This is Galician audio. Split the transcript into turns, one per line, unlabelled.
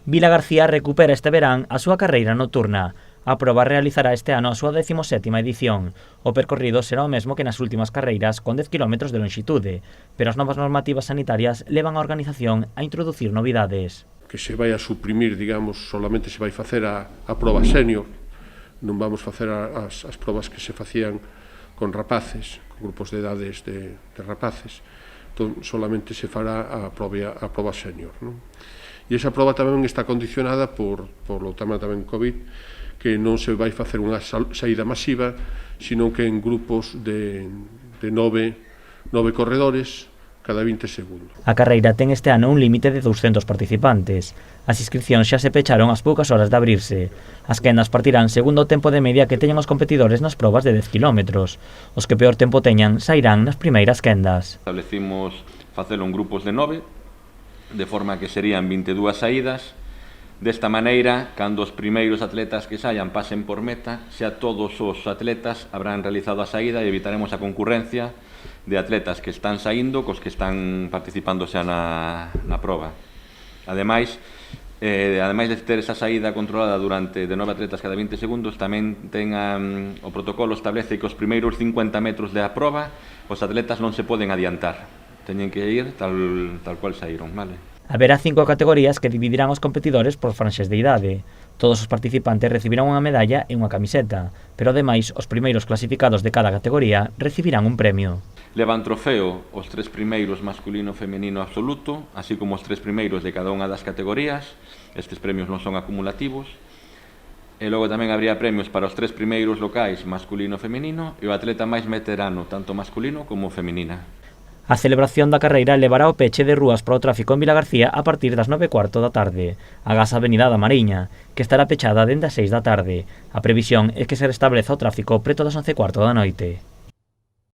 Vilagarcía recupera este verán a súa carreira nocturna. A proba realizará este ano a súa 17ª edición. O percorrido será o mesmo que nas últimas carreiras, con 10 km de longitude, pero as novas normativas sanitarias levan a organización a introducir novidades.
Que se vai a suprimir, digamos, solamente se vai facer a proba senior, non vamos facer as probas que se facían con rapaces, con grupos de edades de rapaces, entón solamente se fará a proba senior, non? E esa proba tamén está condicionada por o tema tamén COVID, que non se vai facer unha saída masiva, sino que en grupos de 9 corredores cada 20 segundos.
A carreira ten este ano un límite de 200 participantes. As inscripcións xa se pecharon ás poucas horas de abrirse. As quendas partirán segundo o tempo de media que teñan os competidores nas probas de 10 km. Os que peor tempo teñan sairán nas primeiras quendas.
Establecimos facelo en grupos de 9, de forma que serían 22 saídas. Desta maneira, cando os primeiros atletas que saian pasen por meta, xa todos os atletas habrán realizado a saída e evitaremos a concurrencia de atletas que están saindo cos que están participando xa na proba. Ademais de ter esa saída controlada durante de 9 atletas cada 20 segundos, tamén o protocolo establece que os primeiros 50 metros da proba os atletas non se poden adiantar. Teñen que ir tal cual saíron, vale?
Haberá 5 categorías que dividirán os competidores por franxas de idade. Todos os participantes recibirán unha medalla e unha camiseta, pero ademais os primeiros clasificados de cada categoría recibirán un premio.
Levan trofeo os 3 primeiros masculino e femenino absoluto, así como os 3 primeiros de cada unha das categorías. Estes premios non son acumulativos. E logo tamén habría premios para os 3 primeiros locais masculino e femenino e o atleta máis veterano, tanto masculino como femenina.
A celebración da carreira levará ao peche de rúas para o tráfico en Vilagarcía a partir das 9:15 da tarde. Agás a Avenida da Mariña, que estará pechada dende as 6 da tarde. A previsión é que se restableza o tráfico preto das 11:15 da noite.